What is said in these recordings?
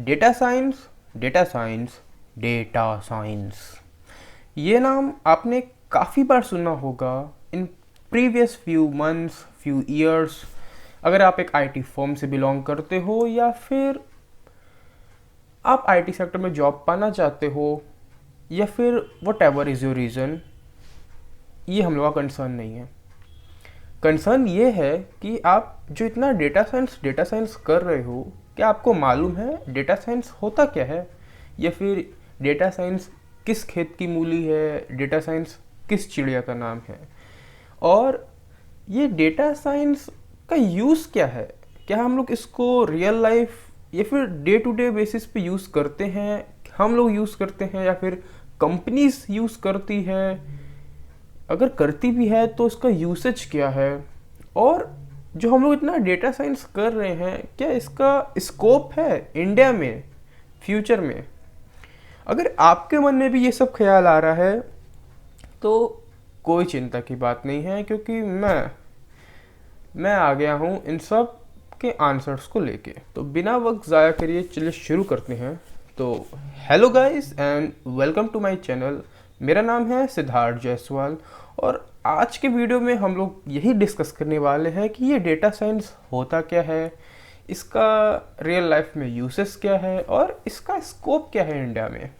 Data science, data science, data science, ये नाम आपने काफ़ी बार सुना होगा in previous few months, few years. अगर आप एक आईटी फर्म से बिलोंग करते हो या फिर आप आईटी सेक्टर में जॉब पाना चाहते हो या फिर what ever is your reason, ये हम लोग का कंसर्न नहीं है। कंसर्न ये है कि आप जो इतना डेटा साइंस कर रहे हो, क्या आपको मालूम है डेटा साइंस होता क्या है, या फिर डेटा साइंस किस खेत की मूली है, डेटा साइंस किस चिड़िया का नाम है, और ये डेटा साइंस का यूज़ क्या है। क्या हम लोग इसको रियल लाइफ या फिर डे टू डे बेसिस पे यूज़ करते हैं, हम लोग यूज़ करते हैं या फिर कंपनीज यूज़ करती है। अगर करती भी है तो इसका यूसेज क्या है, और जो हम लोग इतना डेटा साइंस कर रहे हैं, क्या इसका स्कोप है इंडिया में फ्यूचर में। अगर आपके मन में भी ये सब ख्याल आ रहा है तो कोई चिंता की बात नहीं है, क्योंकि मैं आ गया हूँ इन सब के आंसर्स को लेके। तो बिना वक्त ज़ाया करिए चलिए शुरू करते हैं। तो hello guys and welcome to my channel. मेरा नाम है सिद्धार्थ जायसवाल और आज के वीडियो में हम लोग यही डिस्कस करने वाले हैं कि ये डेटा साइंस होता क्या है, इसका रियल लाइफ में यूसेस क्या है और इसका स्कोप क्या है इंडिया में।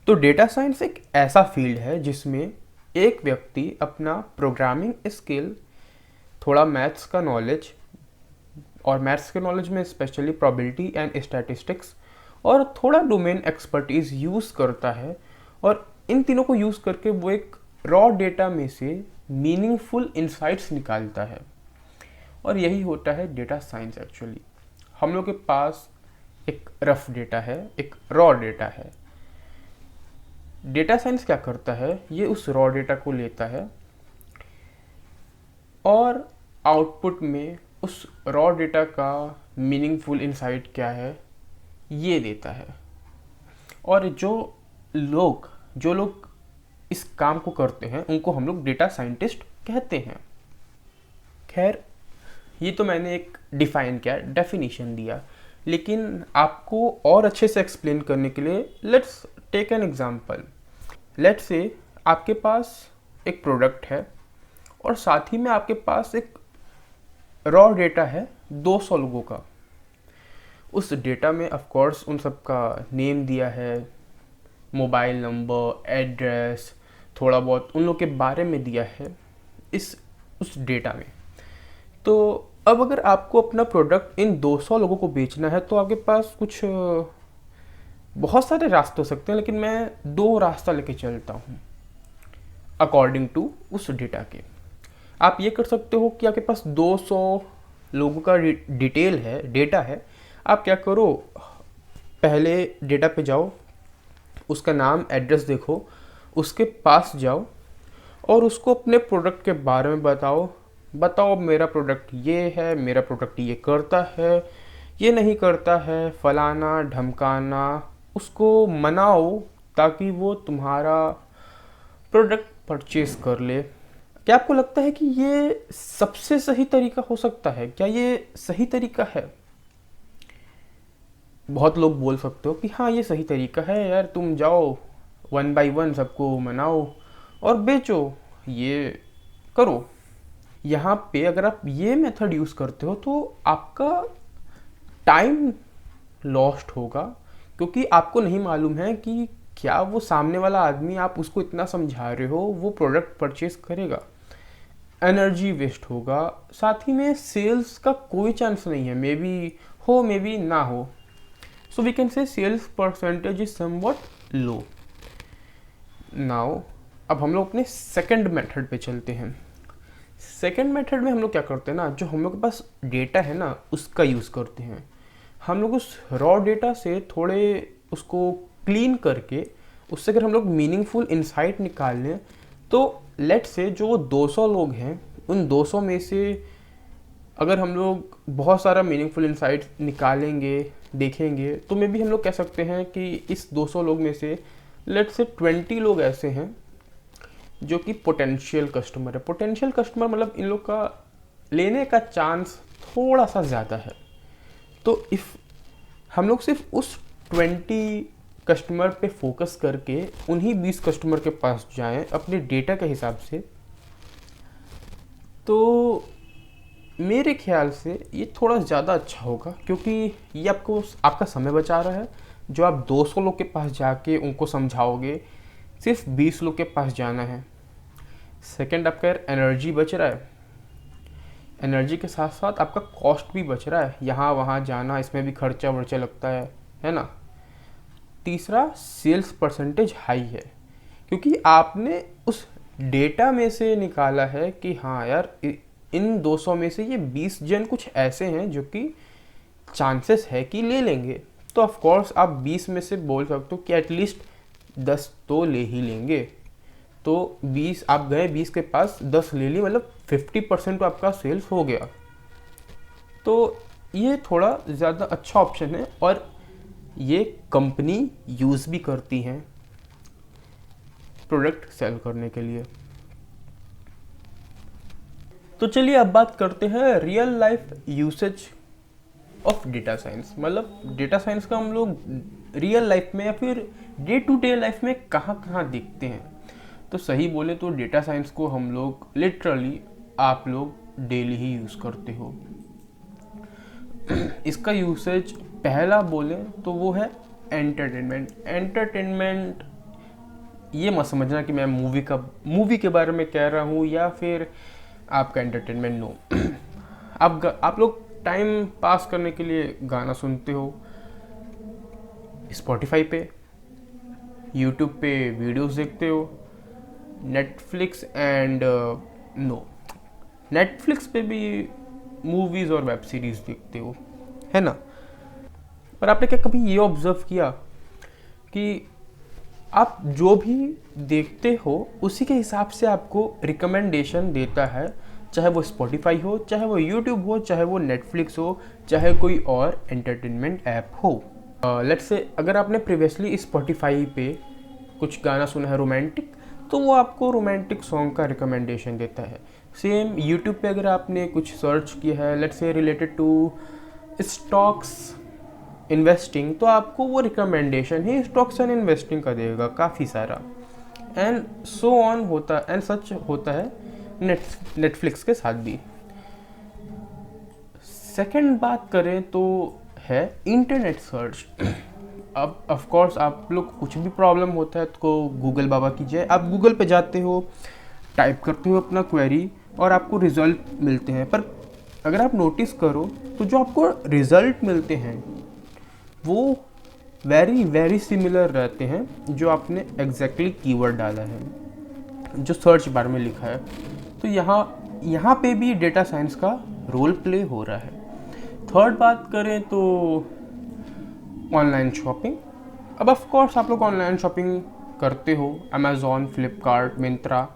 तो डेटा साइंस एक ऐसा फील्ड है जिसमें एक व्यक्ति अपना प्रोग्रामिंग स्किल, थोड़ा मैथ्स का नॉलेज, और मैथ्स के नॉलेज में स्पेशली प्रोबेबिलिटी एंड स्टैटिस्टिक्स, और थोड़ा डोमेन एक्सपर्टीज यूज़ करता है, और इन तीनों को यूज़ करके वो एक रॉ डेटा में से मीनिंगफुल इंसाइट्स निकालता है। और यही होता है डेटा साइंस एक्चुअली। हम लोग के पास एक रफ डेटा है, एक रॉ डेटा है। डेटा साइंस क्या करता है, ये उस रॉ डेटा को लेता है और आउटपुट में उस रॉ डेटा का मीनिंगफुल इंसाइट क्या है ये देता है। और जो लोग इस काम को करते हैं उनको हम लोग डेटा साइंटिस्ट कहते हैं। खैर, ये तो मैंने एक डिफाइन किया, डेफिनेशन दिया, लेकिन आपको और अच्छे से एक्सप्लेन करने के लिए let's take an example. Let's say आपके पास एक प्रोडक्ट है और साथ ही में आपके पास एक रॉ डेटा है 200 लोगों का। उस डेटा में ऑफ कोर्स उन सब का नेम दिया है, मोबाइल नंबर, एड्रेस, थोड़ा बहुत उन लोग के बारे में दिया है उस डेटा में। तो अब अगर आपको अपना प्रोडक्ट इन 200 लोगों को बेचना है तो आपके पास कुछ बहुत सारे रास्ते हो सकते हैं, लेकिन मैं 2 रास्ता लेके चलता हूँ अकॉर्डिंग टू उस डेटा के। आप ये कर सकते हो कि आपके पास 200 लोगों का डिटेल है, डेटा है। आप क्या करो, पहले डेटा पे जाओ, उसका नाम, एड्रेस देखो, उसके पास जाओ और उसको अपने प्रोडक्ट के बारे में बताओ मेरा प्रोडक्ट ये है, मेरा प्रोडक्ट ये करता है, ये नहीं करता है, फलाना ढमकाना। उसको मनाओ ताकि वो तुम्हारा प्रोडक्ट परचेज कर ले। क्या आपको लगता है कि ये सबसे सही तरीका हो सकता है? क्या ये सही तरीका है? बहुत लोग बोल सकते हो कि हाँ ये सही तरीका है यार, तुम जाओ 1 बाई 1 सबको मनाओ और बेचो, ये करो। यहाँ पे अगर आप ये मेथड यूज़ करते हो तो आपका टाइम लॉस्ट होगा, क्योंकि आपको नहीं मालूम है कि क्या वो सामने वाला आदमी, आप उसको इतना समझा रहे हो, वो प्रोडक्ट परचेज करेगा। एनर्जी वेस्ट होगा, साथ ही में सेल्स का कोई चांस नहीं है, मे बी हो मे बी ना हो। So we can say sales percentage is somewhat low. Now अब हम लोग अपने सेकंड मेथड पे चलते हैं। सेकंड मेथड में हम लोग क्या करते हैं ना, जो हम लोग के पास डेटा है ना उसका यूज़ करते हैं। हम लोग उस रॉ डेटा से थोड़े उसको क्लीन करके उससे अगर हम लोग मीनिंगफुल इंसाइट निकाल लें तो लेट से जो वो 200 लोग हैं, उन 200 में से अगर हम लोग बहुत सारा मीनिंगफुल इंसाइट निकालेंगे, देखेंगे, तो मे भी हम लोग कह सकते हैं कि इस 200 लोग में से लेट से 20 लोग ऐसे हैं जो कि पोटेंशियल कस्टमर है। पोटेंशियल कस्टमर मतलब इन लोग का लेने का चांस थोड़ा सा ज़्यादा है। तो इफ़ हम लोग सिर्फ उस 20 कस्टमर पे फोकस करके उन्हीं 20 कस्टमर के पास जाएं अपने डेटा के हिसाब से, तो मेरे ख्याल से ये थोड़ा ज़्यादा अच्छा होगा, क्योंकि ये आपको आपका समय बचा रहा है। जो आप 200 लोग के पास जाके उनको समझाओगे, सिर्फ 20 लोग के पास जाना है। सेकंड, आपका एनर्जी बच रहा है, एनर्जी के साथ साथ आपका कॉस्ट भी बच रहा है, यहाँ वहाँ जाना, इसमें भी खर्चा वर्चा लगता है ना। तीसरा, सेल्स परसेंटेज हाई है, क्योंकि आपने उस डेटा में से निकाला है कि हाँ यार, इन 200 में से ये 20 जन कुछ ऐसे हैं जो कि चांसेस है कि ले लेंगे। तो ऑफ कोर्स आप 20 में से बोल सकते हो कि एटलीस्ट 10 तो ले ही लेंगे। तो 20 आप गए, 20 के पास 10 ले लिए, मतलब 50% तो आपका सेल्स हो गया। तो ये थोड़ा ज़्यादा अच्छा ऑप्शन है, और ये कंपनी यूज़ भी करती हैं प्रोडक्ट सेल करने के लिए। तो चलिए अब बात करते हैं real life usage of data science. मतलब डेटा साइंस का हम लोग रियल लाइफ में या फिर डे टू डे लाइफ में कहाँ कहाँ देखते हैं। तो सही बोले तो डेटा साइंस को हम लोग लिटरली, आप लोग डेली ही यूज़ करते हो। इसका यूसेज पहला बोले तो वो है एंटरटेनमेंट। ये मत समझना कि मैं मूवी के बारे में कह रहा हूँ या फिर आपका एंटरटेनमेंट, नो। आप लोग टाइम पास करने के लिए गाना सुनते हो, स्पॉटिफाई पे, यूट्यूब पे वीडियोस देखते हो, नेटफ्लिक्स एंड नो, नेटफ्लिक्स पे भी मूवीज़ और वेब सीरीज़ देखते हो, है ना। पर आपने क्या कभी ये ऑब्ज़र्व किया कि आप जो भी देखते हो उसी के हिसाब से आपको रिकमेंडेशन देता है, चाहे वो स्पॉटिफाई हो, चाहे वो यूट्यूब हो, चाहे वो नेटफ्लिक्स हो, चाहे कोई और एंटरटेनमेंट ऐप हो। लेट्स से अगर आपने प्रीवियसली स्पॉटिफाई पे कुछ गाना सुना है रोमांटिक, तो वो आपको रोमांटिक सॉन्ग का रिकमेंडेशन देता है। सेम यूट्यूब पे अगर आपने कुछ सर्च किया है, let's say related to stocks investing, तो आपको वो recommendation he stocks and investing का देगा काफ़ी सारा, एंड सो ऑन होता, एंड सच होता है नेटफ्लिक्स के साथ भी। सेकंड बात करें तो है इंटरनेट सर्च। अब ऑफ कोर्स आप लोग कुछ भी प्रॉब्लम होता है तो गूगल बाबा की जय, आप गूगल पे जाते हो, टाइप करते हो अपना क्वेरी और आपको रिजल्ट मिलते हैं। पर अगर आप नोटिस करो तो जो आपको रिजल्ट मिलते हैं वो वेरी वेरी सिमिलर रहते हैं जो आपने एग्जैक्टली कीवर्ड डाला है, जो सर्च बार में लिखा है। तो यहाँ पे भी डेटा साइंस का रोल प्ले हो रहा है। थर्ड बात करें तो ऑनलाइन शॉपिंग। अब ऑफ कोर्स आप लोग ऑनलाइन शॉपिंग करते हो, अमेज़ॉन, फ्लिपकार्ट, मिंत्रा।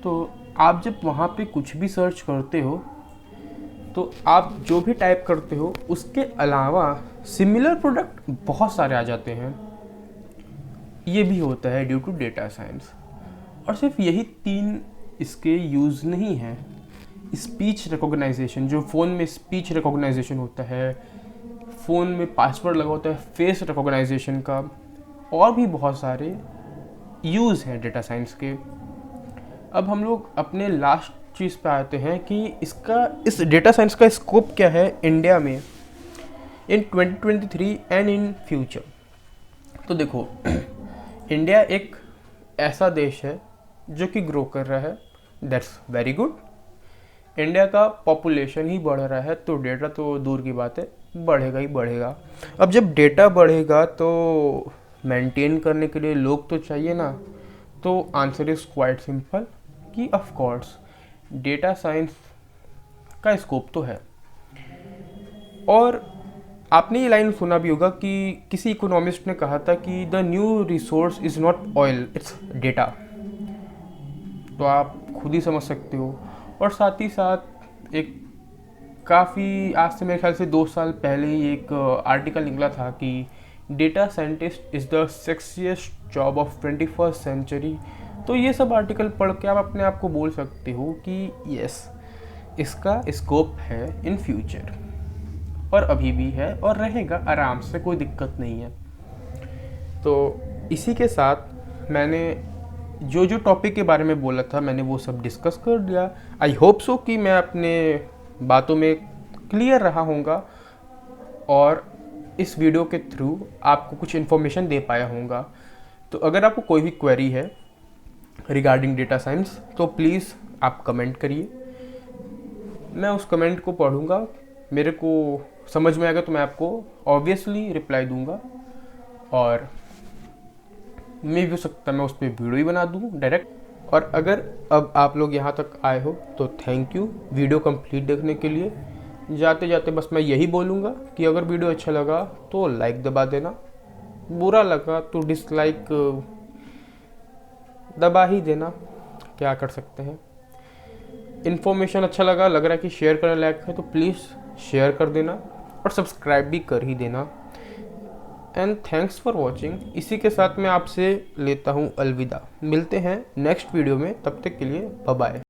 तो आप जब वहाँ पे कुछ भी सर्च करते हो तो आप जो भी टाइप करते हो उसके अलावा सिमिलर प्रोडक्ट बहुत सारे आ जाते हैं। ये भी होता है ड्यू टू डेटा साइंस। और सिर्फ यही 3 इसके यूज़ नहीं है। स्पीच रिकॉग्नाइजेशन, जो फ़ोन में स्पीच रिकॉग्नाइजेशन होता है, फ़ोन में पासवर्ड लगा होता है फेस रिकॉग्नाइजेशन का, और भी बहुत सारे यूज़ हैं डेटा साइंस के। अब हम लोग अपने लास्ट चीज़ पे आते हैं कि इस डेटा साइंस का स्कोप क्या है इंडिया में इन 2023 एंड इन फ्यूचर। तो देखो, इंडिया एक ऐसा देश है जो कि ग्रो कर रहा है, दैट्स वेरी गुड। इंडिया का पॉपुलेशन ही बढ़ रहा है तो डेटा तो दूर की बात है, बढ़ेगा ही बढ़ेगा। अब जब डेटा बढ़ेगा तो मेंटेन करने के लिए लोग तो चाहिए ना। तो आंसर इज़ क्वाइट सिंपल कि ऑफ कोर्स डेटा साइंस का स्कोप तो है। और आपने ये लाइन सुना भी होगा कि किसी इकोनॉमिस्ट ने कहा था कि the new resource is not oil, it's data. तो आप खुद ही समझ सकते हो। और साथ ही साथ एक काफ़ी, आज से मेरे ख्याल से 2 साल पहले ही एक आर्टिकल निकला था कि data scientist is the sexiest job of 21st century. तो ये सब आर्टिकल पढ़ के आप अपने आप को बोल सकते हो कि यस, इसका स्कोप है इन फ्यूचर। और अभी भी है और रहेगा आराम से, कोई दिक्कत नहीं है। तो इसी के साथ मैंने जो जो टॉपिक के बारे में बोला था मैंने वो सब डिस्कस कर दिया। आई होप सो कि मैं अपने बातों में क्लियर रहा होऊंगा और इस वीडियो के थ्रू आपको कुछ इन्फॉर्मेशन दे पाया होऊंगा। तो अगर आपको कोई भी क्वेरी है रिगार्डिंग डेटा साइंस तो प्लीज़ आप कमेंट करिए, मैं उस कमेंट को पढ़ूंगा, मेरे को समझ में आएगा तो मैं आपको ऑब्वियसली रिप्लाई दूंगा, और मे भी हो सकता है मैं उस पर वीडियो ही बना दूँ डायरेक्ट। और अगर अब आप लोग यहाँ तक आए हो तो थैंक यू वीडियो कंप्लीट देखने के लिए। जाते जाते बस मैं यही बोलूँगा कि अगर वीडियो अच्छा लगा तो लाइक दबा देना, बुरा लगा तो डिसलाइक दबा ही देना, क्या कर सकते हैं। इन्फॉर्मेशन अच्छा लगा, लग रहा है कि शेयर करने लायक है तो प्लीज़ शेयर कर देना और सब्सक्राइब भी कर ही देना। And thanks for watching. इसी के साथ मैं आपसे लेता हूँ अलविदा, मिलते हैं नेक्स्ट वीडियो में, तब तक के लिए बाय बाय।